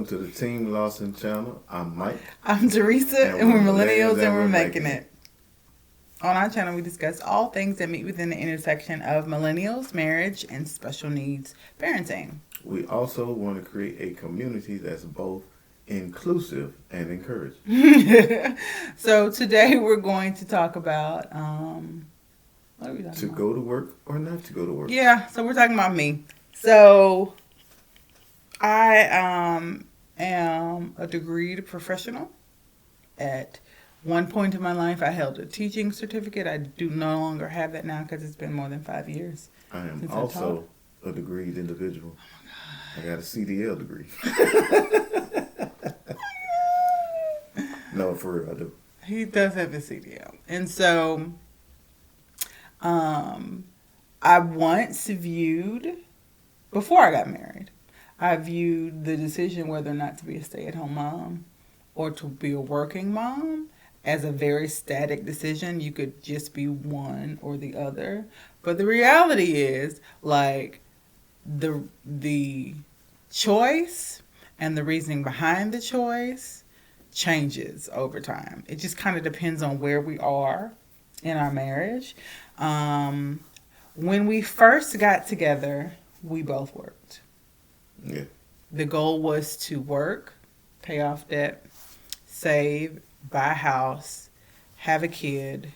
to the Team Lawson channel. I'm Mike. I'm Theresa, and we're millennials and we're making it. On our channel, we discuss all things that meet within the intersection of millennials, marriage, and special needs parenting. We also want to create a community that's both inclusive and encouraging. So today we're going to talk about what are we talking To about? go to work or not to go to work. Yeah, so we're talking about me. So I am a degreed professional. At one point in my life, I held a teaching certificate. I do no longer have that now because it's been more than 5 years. I am since also a degreed individual. I got a CDL degree. No, for real, I do. He does have a CDL. And so I once viewed, before I got married, I viewed the decision whether or not to be a stay-at-home mom or to be a working mom as a very static decision. You could just be one or the other. But the reality is, like, the choice and the reasoning behind the choice changes over time. It just kind of depends on where we are in our marriage. When we first got together, we both worked. Yeah. The goal was to work, pay off debt, save, buy a house, have a kid.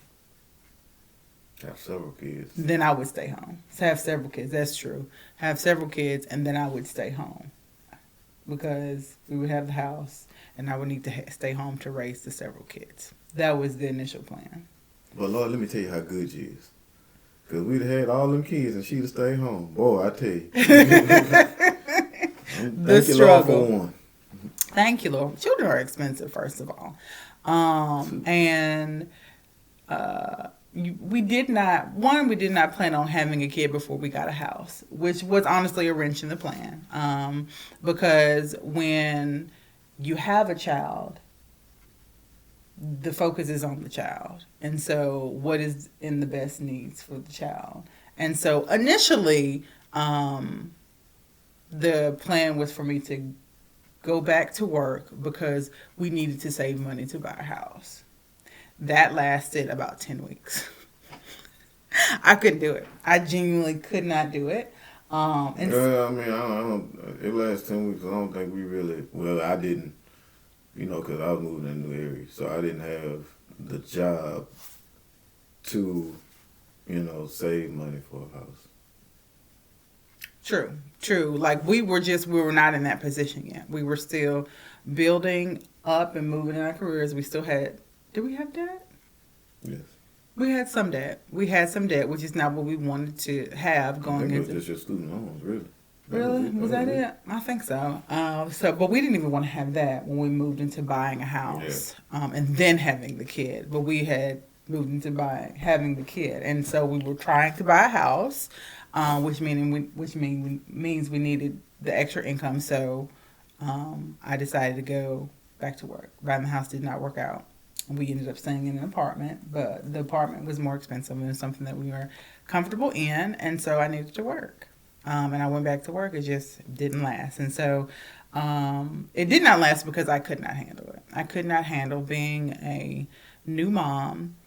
Have several kids. Then I would stay home. So have several kids. That's true. Have several kids, and then I would stay home because we would have the house, and I would need to stay home to raise the several kids. That was the initial plan. But Lord, let me tell you how good she is. Because we'd have had all them kids and she'd have stayed home. Boy, I tell you. The Thank you, Lord, struggle. for one. Thank you, Lord. Children are expensive, first of all. We did not plan on having a kid before we got a house, which was honestly a wrench in the plan. Because when you have a child, the focus is on the child. And so what is in the best needs for the child? And so initially, the plan was for me to go back to work because we needed to save money to buy a house. That lasted about 10 weeks. I couldn't do it. I genuinely could not do it. I mean, I don't. It lasted 10 weeks. I don't think we really. Well, I didn't. Because I was moving in a new area, so I didn't have the job to, save money for a house. True. Like we were not in that position yet. We were still building up and moving in our careers. We still had. Did we have debt? Yes. We had some debt. Which is not what we wanted to have going into. I think it was just your student loans, really. Really? Was that it? I think so. But we didn't even want to have that when we moved into buying a house, and then having the kid. But we had moved into having the kid, and so we were trying to buy a house, which means we needed the extra income. So I decided to go back to work. Buying the house did not work out. We ended up staying in an apartment, but the apartment was more expensive and something that we were comfortable in, and so I needed to work. And I went back to work. It just didn't last. And so it did not last because I could not handle it. I could not handle being a new mom,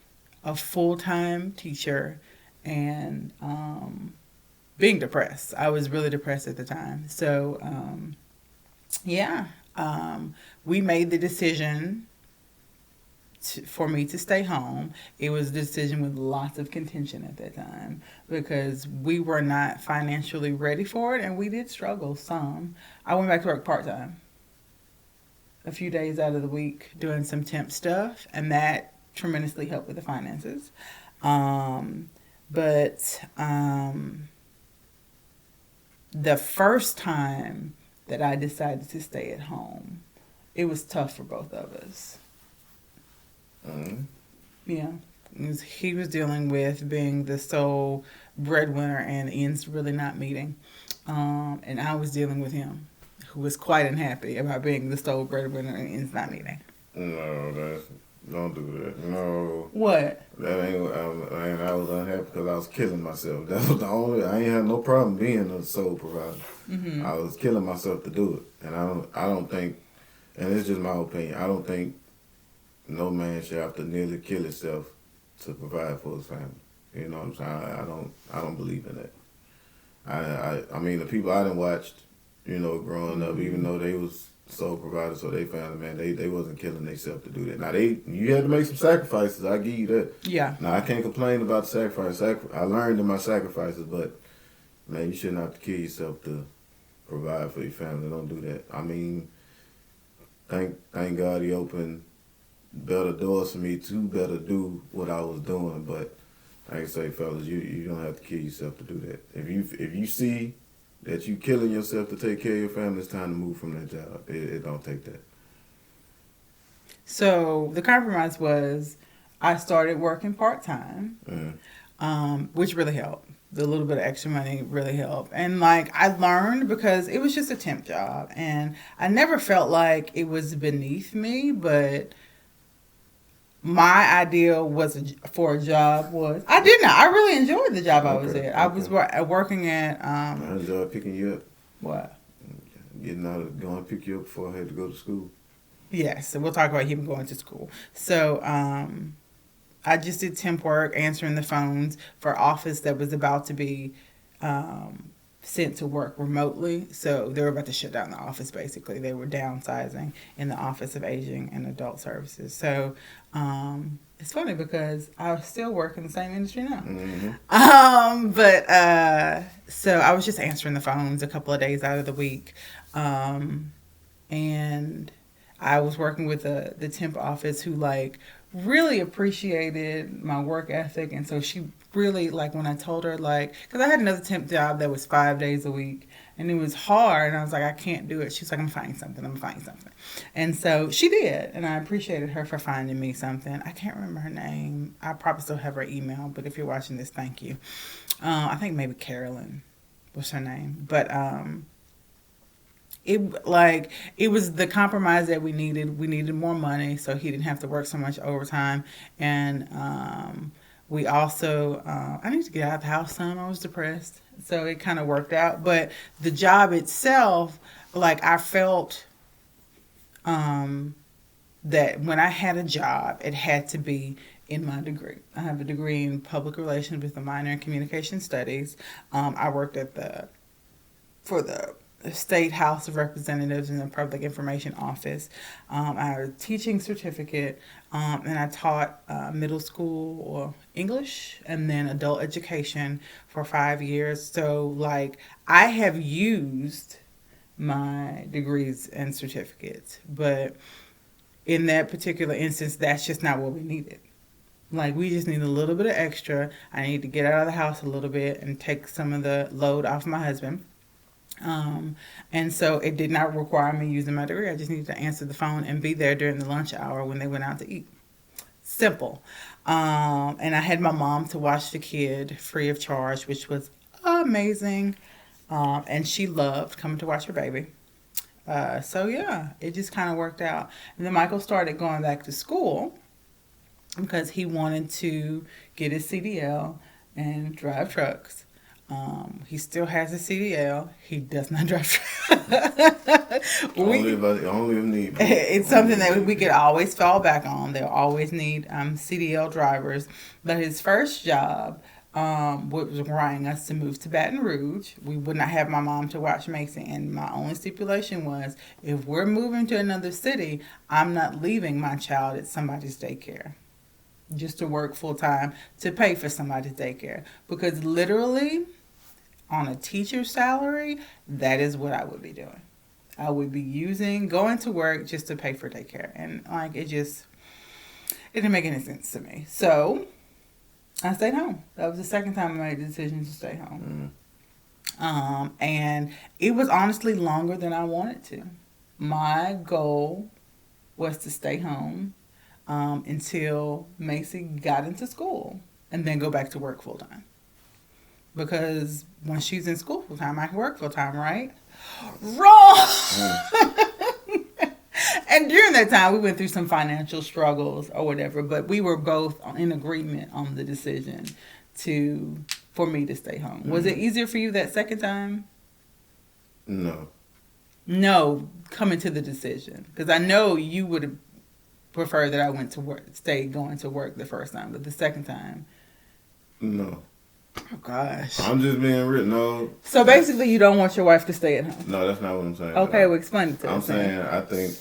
a full-time teacher, and being depressed. I was really depressed at the time. So, we made the decision for me to stay home. It was a decision with lots of contention at that time because we were not financially ready for it, and we did struggle some. I went back to work part-time, a few days out of the week, doing some temp stuff, and that tremendously helped with the finances. The first time that I decided to stay at home, it was tough for both of us. Mm-hmm. Yeah. He was dealing with being the sole breadwinner and ends really not meeting. And I was dealing with him, who was quite unhappy about being the sole breadwinner and ends not meeting. No, don't do that. No. What? That ain't. I was was unhappy because I was killing myself. That was the only. I ain't had no problem being a sole provider. I was killing myself to do it, and I don't think, and it's just my opinion. I don't think no man should have to nearly kill himself to provide for his family. You know what I'm saying? I don't believe in that. I mean, the people I done watched, growing up, even though they was sole providers for their family, man, they wasn't killing themselves to do that. Now you had to make some sacrifices. I give you that. Yeah. Now I can't complain about the sacrifice. I learned in my sacrifices, but man, you shouldn't have to kill yourself to provide for your family. Don't do that. I mean, thank God he opened better doors for me to better do what I was doing, but like I say, fellas, you don't have to kill yourself to do that. If you see that you killing yourself to take care of your family, it's time to move from that job. It don't take that. So the compromise was I started working part-time, which really helped. The little bit of extra money really helped. And like I learned because it was just a temp job and I never felt like it was beneath me, but my idea for a job was I really enjoyed the job I was at. I was working at I enjoyed picking you up. What? Getting out of going to pick you up before I had to go to school. Yes, so we'll talk about him going to school. So I just did temp work, answering the phones for office that was about to be sent to work remotely. So they were about to shut down the office, basically. They were downsizing in the Office of Aging and Adult Services. So it's funny because I still work in the same industry now. So I was just answering the phones a couple of days out of the week. And I was working with the temp office who really appreciated my work ethic. And so she really, when I told her, because I had another temp job that was 5 days a week and it was hard. And I was like, I can't do it. She was like, I'm finding something. And so she did. And I appreciated her for finding me something. I can't remember her name. I probably still have her email, but if you're watching this, thank you. I think maybe Carolyn was her name. But, it was the compromise that we needed. We needed more money so he didn't have to work so much overtime. And we also, I needed to get out of the house some. I was depressed. So it kind of worked out. But the job itself, I felt that when I had a job, it had to be in my degree. I have a degree in public relations with a minor in communication studies. I worked for the State House of Representatives in the Public Information Office. I have a teaching certificate, and I taught middle school or English and then adult education for 5 years. So, I have used my degrees and certificates, but in that particular instance, that's just not what we needed. We just need a little bit of extra. I need to get out of the house a little bit and take some of the load off my husband. And so it did not require me using my degree. I just needed to answer the phone and be there during the lunch hour when they went out to eat. Simple. And I had my mom to watch the kid free of charge, which was amazing. And she loved coming to watch her baby. So yeah, it just kind of worked out. And then Michael started going back to school because he wanted to get his CDL and drive trucks. He still has a CDL. He does not drive trucks. Only if need. It's something that we could always fall back on. They'll always need CDL drivers. But his first job was requiring us to move to Baton Rouge. We would not have my mom to watch Mason. And my only stipulation was, if we're moving to another city, I'm not leaving my child at somebody's daycare just to work full time to pay for somebody's daycare. Because literally, on a teacher's salary, that is what I would be doing. I would be going to work just to pay for daycare. And it didn't make any sense to me. So I stayed home. That was the second time I made the decision to stay home. And it was honestly longer than I wanted to. My goal was to stay home until Macy got into school and then go back to work full time. Because when she's in school full time, I can work full time, right? Wrong! And during that time, we went through some financial struggles or whatever, but we were both in agreement on the decision for me to stay home. Was it easier for you that second time? No. No, coming to the decision, because I know you would have preferred that I went to work, stayed going to work the first time, but the second time, no. Oh gosh. I'm just being real. No. So basically, you don't want your wife to stay at home. No, that's not what I'm saying. Okay, well, explain it to us. I'm saying I think,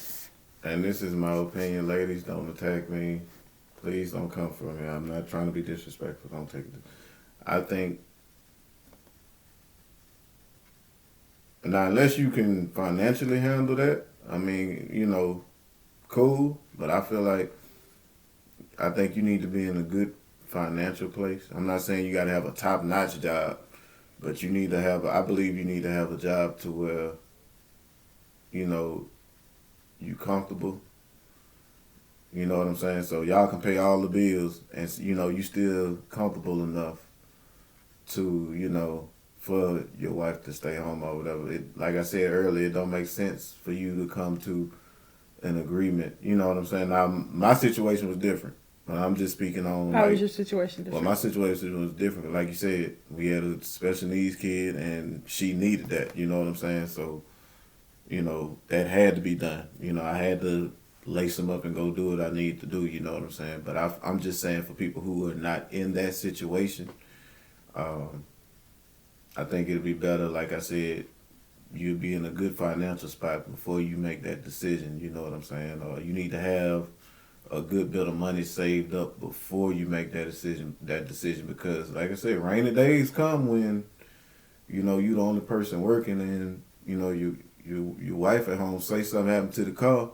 and this is my opinion. Ladies, don't attack me. Please don't come for me. I'm not trying to be disrespectful. Don't take it. I think now, unless you can financially handle that, I mean, cool. But I feel like I think you need to be in a good financial place. I'm not saying you got to have a top-notch job, but you need to have. I believe you need to have a job to where, you comfortable. You know what I'm saying? So y'all can pay all the bills, and you still comfortable enough to for your wife to stay home or whatever. It, like I said earlier, it don't make sense for you to come to an agreement. You know what I'm saying? Now my situation was different. But I'm just speaking on. How was your situation different? Well, my situation was different. Like you said, we had a special needs kid, and she needed that. You know what I'm saying? So, that had to be done. I had to lace them up and go do what I need to do. You know what I'm saying? But I'm just saying for people who are not in that situation, I think it'd be better. Like I said, you'd be in a good financial spot before you make that decision. You know what I'm saying? Or you need to have a good bit of money saved up before you make that decision. Because, like I said, rainy days come when you the only person working, and your wife at home say something happened to the car.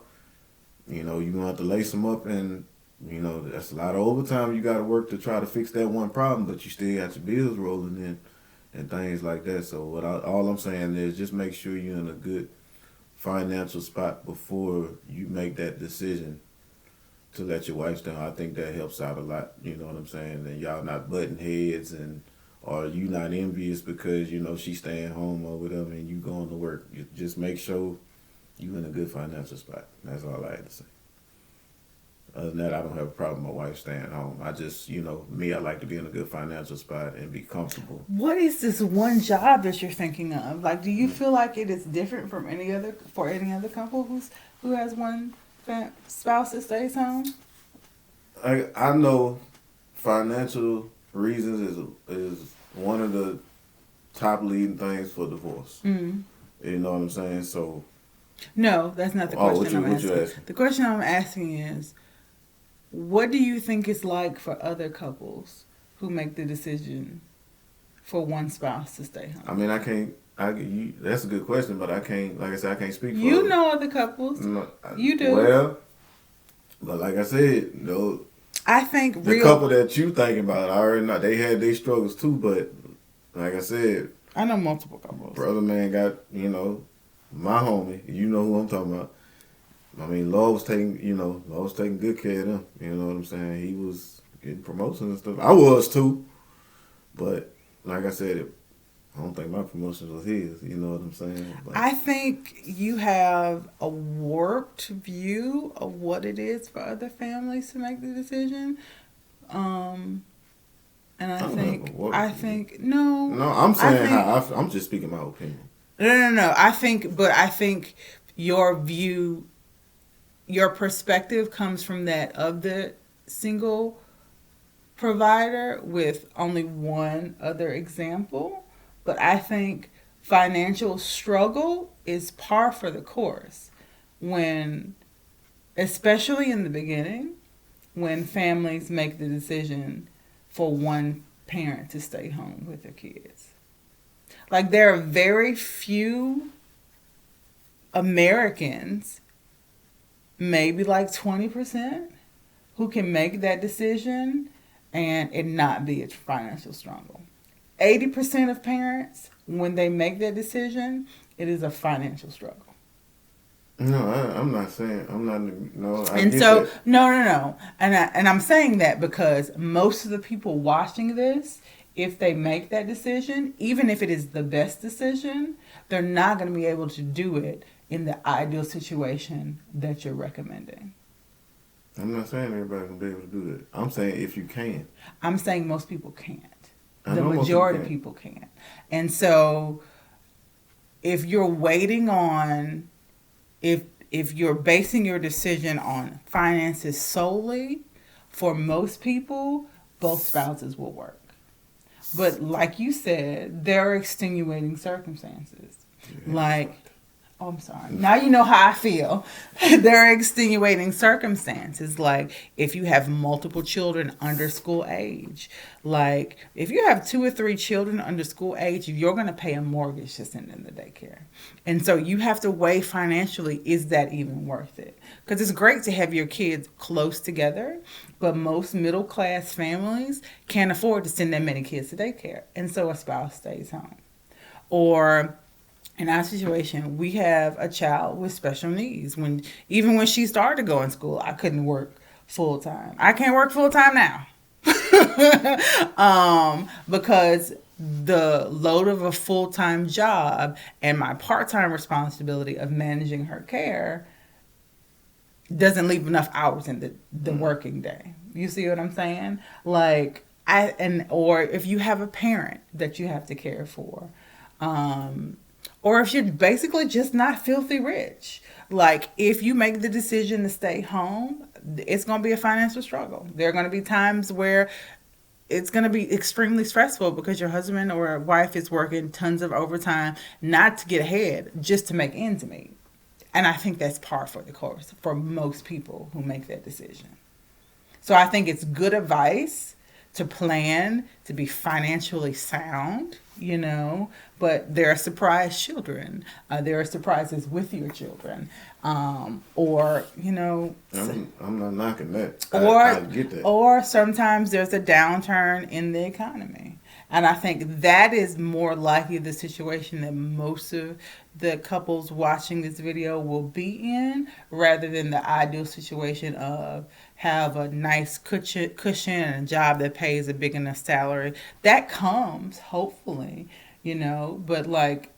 You gonna have to lace them up, and that's a lot of overtime you got to work to try to fix that one problem. But you still got your bills rolling in and things like that. So all I'm saying is just make sure you're in a good financial spot before you make that decision to let your wife down. I think that helps out a lot. You know what I'm saying? And y'all not butting heads, or you not envious because she's staying home or whatever, and you going to work. You just make sure you in a good financial spot. That's all I had to say. Other than that, I don't have a problem with my wife staying home. I just, me, I like to be in a good financial spot and be comfortable. What is this one job that you're thinking of? Like, do you feel like it is different from any other couple who has one spouse that stays home? I know financial reasons is one of the top leading things for divorce. Mm-hmm. You know what I'm saying? So. No, that's not the question I'm asking. The question I'm asking is, what do you think it's like for other couples who make the decision for one spouse to stay home? I mean, that's a good question, but I can't. Like I said, I can't speak for. You know other couples. No, you do. Well, but like I said, I think the couple that you thinking about, I already know they had their struggles too. But like I said, I know multiple couples. Brother man got my homie. You know who I'm talking about. I mean, Law was taking good care of them. You know what I'm saying? He was getting promotions and stuff. I was too, but like I said, I don't think my promotion was his. You know what I'm saying? But I think you have a warped view of what it is for other families to make the decision. And I think no. No, I'm saying I'm just speaking my opinion. No. I think your view, your perspective comes from that of the single provider with only one other example. But I think financial struggle is par for the course especially in the beginning, when families make the decision for one parent to stay home with their kids. Like, there are very few Americans, maybe like 20%, who can make that decision and it not be a financial struggle. 80% of parents, when they make that decision, it is a financial struggle. No, I'm not saying no. No. And I'm saying that because most of the people watching this, if they make that decision, even if it is the best decision, they're not going to be able to do it in the ideal situation that you're recommending. I'm not saying everybody can be able to do that. I'm saying if you can. I'm saying most people can't. The majority of people can't. And so if you're waiting on, if you're basing your decision on finances solely, for most people, both spouses will work. But like you said, there are extenuating circumstances. Yeah, like, oh, I'm sorry. Now you know how I feel. There are extenuating circumstances. Like if you have multiple children under school age. Like if you have 2 or 3 children under school age, you're going to pay a mortgage to send them to daycare. And so you have to weigh financially, is that even worth it? Because it's great to have your kids close together, but most middle class families can't afford to send that many kids to daycare. And so a spouse stays home. Or in our situation, we have a child with special needs. Even when she started going to school, I couldn't work full time. I can't work full time now. Because the load of a full-time job and my part-time responsibility of managing her care doesn't leave enough hours in the working day. You see what I'm saying? Like or if you have a parent that you have to care for, or if you're basically just not filthy rich. Like, if you make the decision to stay home, it's going to be a financial struggle. There are going to be times where it's going to be extremely stressful because your husband or wife is working tons of overtime, not to get ahead, just to make ends meet. And I think that's par for the course for most people who make that decision. So I think it's good advice to plan, to be financially sound, but there are surprise children. There are surprises with your children. Or. I'm not knocking that. I get that. Or sometimes there's a downturn in the economy. And I think that is more likely the situation that most of the couples watching this video will be in, rather than the ideal situation of have a nice cushion and a job that pays a big enough salary. That comes, hopefully, but like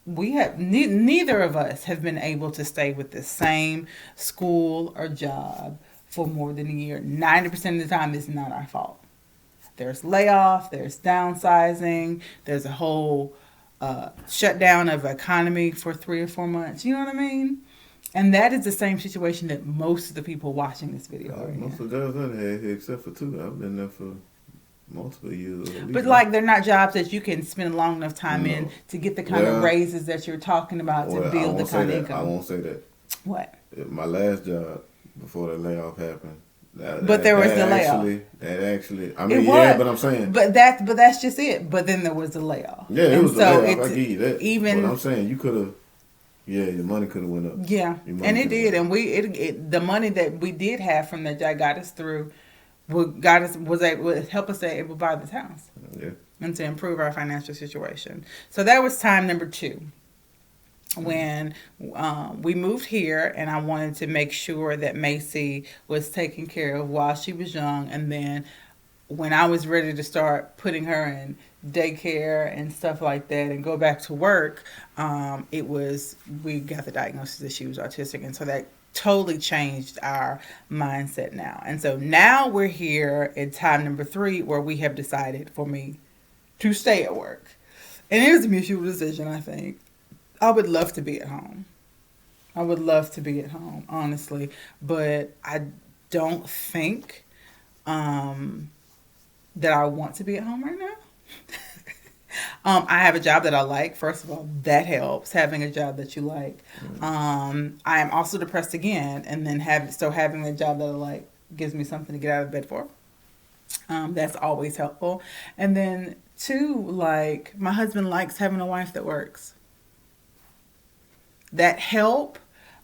we have, neither of us have been able to stay with the same school or job for more than a year. 90% of the time, it's not our fault. There's layoff, there's downsizing, there's a whole shutdown of the economy for 3 or 4 months. You know what I mean? And that is the same situation that most of the people watching this video are in. Most of the jobs I had, except for 2, I've been there for multiple years. But like, they're not jobs that you can spend a long enough time in to get the kind of raises that you're talking about to build the kind of income. I won't say that. What? My last job, before the layoff happened. There was the layoff. But I'm saying. But that's just it. But then there was the layoff. Yeah, it was the layoff. I give you that. But I'm saying you could have. Yeah, your money could have went up. Yeah, and it did, and the money that we did have from that job got us through. Was able to help us to able to buy this house. Yeah, and to improve our financial situation. So that was time number 2. When we moved here, and I wanted to make sure that Macy was taken care of while she was young, and then when I was ready to start putting her in daycare and stuff like that and go back to work, we got the diagnosis that she was autistic, and so that totally changed our mindset now. And so now we're here at time number 3, where we have decided for me to stay at work, and it was a mutual decision. I think I would love to be at home. Honestly, but I don't think that I want to be at home right now. I have a job that I like. First of all, that helps, having a job that you like. I am also depressed again, and then having a job that I like gives me something to get out of bed for. That's always helpful. And then 2, like, my husband likes having a wife that works. That help.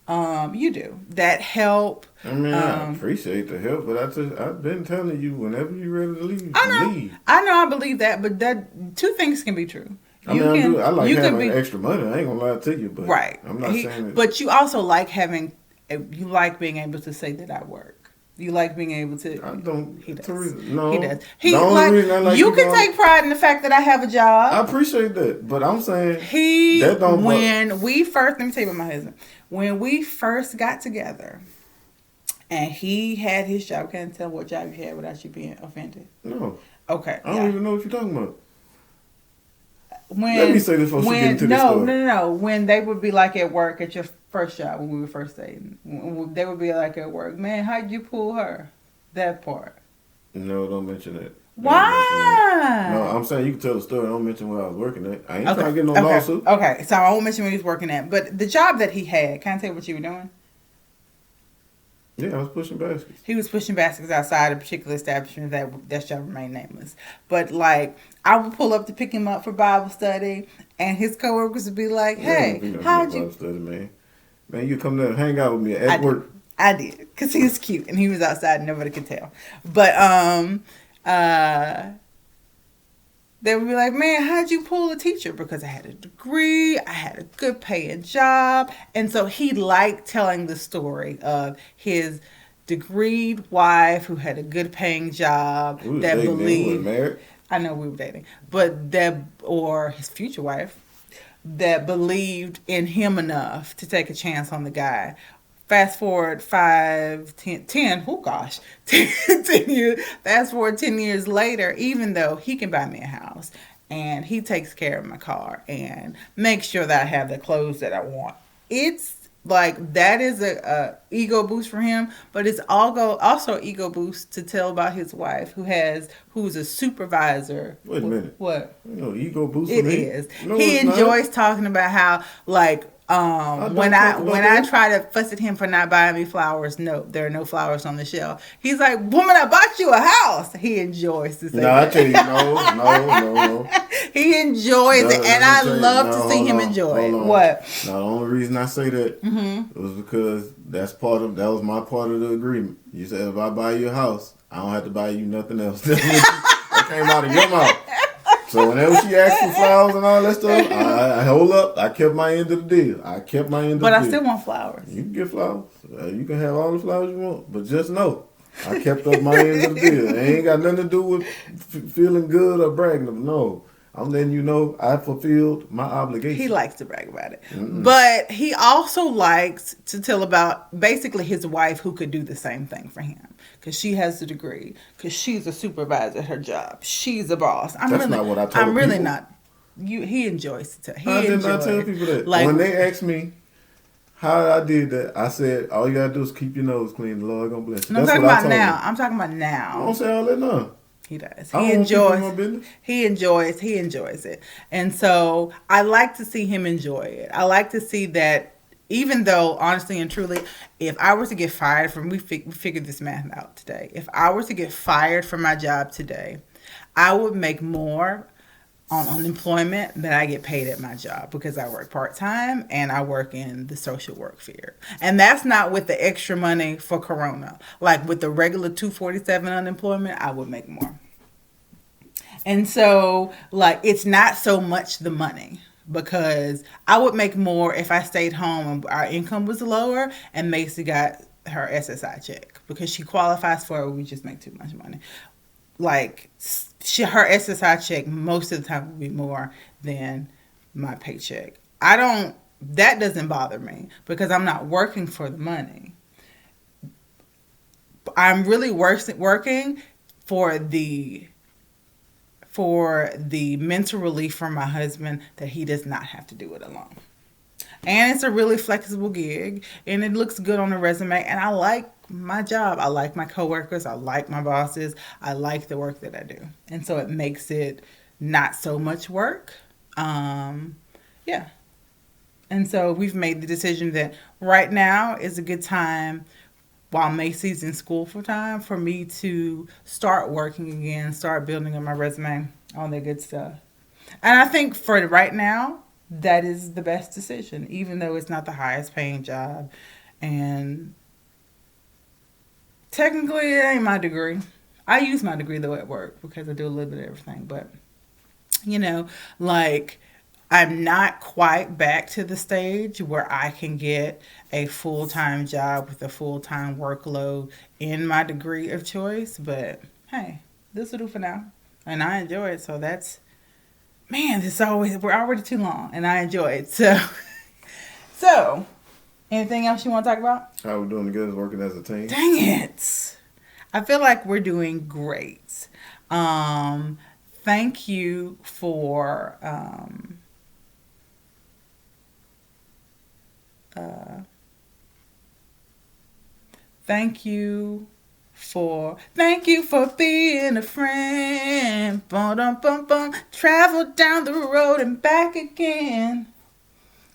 You do. That help. I mean, I appreciate the help, but I've been telling you, whenever you're ready to leave, leave. I know, I believe that, but that 2 things can be true. I like having extra money. I ain't gonna lie to you, but right. I'm not saying that. But you also like you like being able to say that I work. You like being able to. I don't. He does. Theresa, no. He does. The only reason I like you can take pride in the fact that I have a job. I appreciate that, but I'm saying let me tell you about my husband. When we first got together, And he had his job. Can't tell what job you had without you being offended. No. Okay. I don't even know what you're talking about. When, Let me say this before she get into this story. No. When they would be like at work at your first job, when we were first dating, they would be like at work, man, how'd you pull her? That part. No, don't mention that. Why? No, I'm saying you can tell the story. Don't mention where I was working at. I ain't trying to get no lawsuit. Okay, so I won't mention where he was working at. But the job that he had, can I tell you what you were doing? Yeah, I was pushing baskets. He was pushing baskets outside a particular establishment that shall remain nameless. But like, I would pull up to pick him up for Bible study, and his coworkers would be like, "Hey, how'd you?" Bible study, man, you come there and hang out with me at work. I did, because he was cute and he was outside and nobody could tell. But they would be like, man, how'd you pull a teacher? Because I had a degree, I had a good paying job. And so he liked telling the story of his degreed wife who had a good paying job that believed. We were married. I know we were dating, or his future wife that believed in him enough to take a chance on the guy. Fast forward 10 years. Fast forward 10 years later, even though he can buy me a house and he takes care of my car and makes sure that I have the clothes that I want. It's like, that is a ego boost for him, but it's also ego boost to tell about his wife who's a supervisor. Wait a minute. What? Ego boost it for me? Is. No, he enjoys talking about how, like, when I try to fuss at him for not buying me flowers, no, there are no flowers on the shelf. He's like, woman, I bought you a house. He enjoys to say that. I tell you, no. He enjoys it, and I love to see him enjoy it. What? Now, the only reason I say that was because that was my part of the agreement. You said if I buy you a house, I don't have to buy you nothing else. That came out of your mouth. So whenever she asked for flowers and all that stuff, I hold up. I kept my end of the deal. But I still want flowers. You can get flowers. You can have all the flowers you want. But just know, I kept up my end of the deal. It ain't got nothing to do with feeling good or bragging. No. I'm letting you know I fulfilled my obligation. He likes to brag about it. Mm-mm. But he also likes to tell about basically his wife who could do the same thing for him. Because she has a degree. Because she's a supervisor at her job. She's a boss. That's not what I told people. I'm really not. He enjoys to tell. I did not tell people that. Like, when they asked me how I did that, I said, all you got to do is keep your nose clean. The Lord going to bless you. No, I'm talking about now. I'm talking about now. I don't say all that now. He does. He enjoys it. And so I like to see him enjoy it. I like to see that, even though, honestly and truly, if I were to get fired from, we figured this math out today. If I were to get fired from my job today, I would make more on unemployment than I get paid at my job, because I work part-time and I work in the social work field. And that's not with the extra money for Corona. Like with the regular $247 unemployment, I would make more. And so, like, it's not so much the money, because I would make more if I stayed home and our income was lower and Macy got her SSI check, because she qualifies for it. We just make too much money. Like, her SSI check most of the time will be more than my paycheck. That doesn't bother me, because I'm not working for the money. I'm really working for the mental relief from my husband, that he does not have to do it alone. And it's a really flexible gig, and it looks good on the resume, and I like my job. I like my coworkers. I like my bosses. I like the work that I do. And so it makes it not so much work. Yeah. And so we've made the decision that right now is a good time, while Macy's in school full time, for me to start working again, start building up my resume, all that good stuff. And I think for right now, that is the best decision, even though it's not the highest paying job. And technically, it ain't my degree. I use my degree, though, at work, because I do a little bit of everything. But, like, I'm not quite back to the stage where I can get a full-time job with a full-time workload in my degree of choice. But, hey, this will do for now. And I enjoy it. So that's, man, we're already too long. And I enjoy it. So Anything else you want to talk about? How we doing together working as a team? Dang it. I feel like we're doing great. Thank you for thank you for being a friend. Bum, bum, bum, bum. Travel down the road and back again.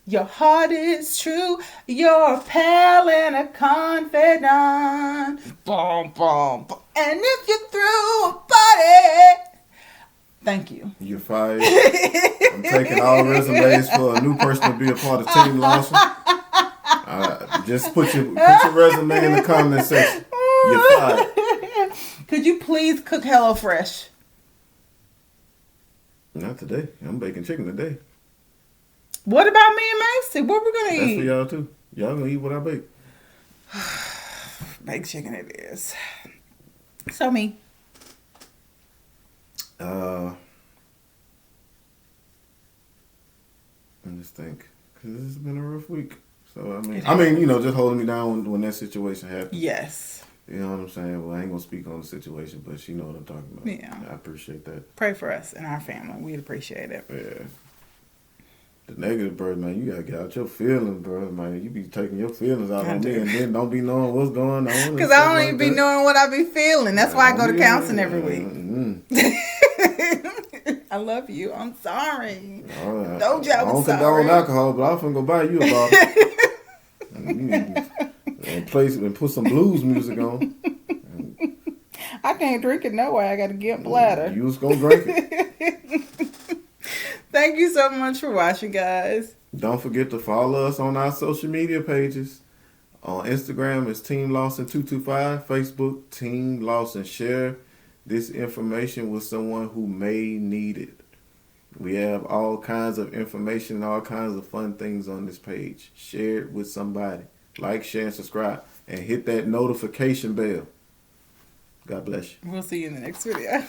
Your heart is true. You're a pal and a confidant. Boom, boom, boom. And if you're through a party, thank you. You're fired. I'm taking all resumes for a new person to be a part of Team Lawson. Just put your resume in the comment section. You're fired. Could you please cook HelloFresh? Not today. I'm baking chicken today. What about me and Macy? What we're gonna That's eat? for y'all too. Y'all gonna eat what I bake. Baked chicken it is. So me. I just think because it's been a rough week. So just holding me down when that situation happened. Yes. You know what I'm saying? Well, I ain't gonna speak on the situation, but she know what I'm talking about. Yeah. I appreciate that. Pray for us and our family. We'd appreciate it. Yeah. The negative, bro, man, you gotta get out your feelings, bro, man. You be taking your feelings out on me and then don't be knowing what's going on. Because I don't even be knowing what I be feeling. That's why I go to counseling every week. I love you. I'm sorry. No job. I don't condone alcohol, but I'm finna go buy you a bottle. and put some blues music on. I can't drink it no way. I got to get bladder. You was gonna drink it. Thank you so much for watching, guys. Don't forget to follow us on our social media pages. On Instagram, it's Team Lawson 225. Facebook, Team Lawson. Share this information with someone who may need it. We have all kinds of information, all kinds of fun things on this page. Share it with somebody. Like, share, and subscribe. And hit that notification bell. God bless you. We'll see you in the next video.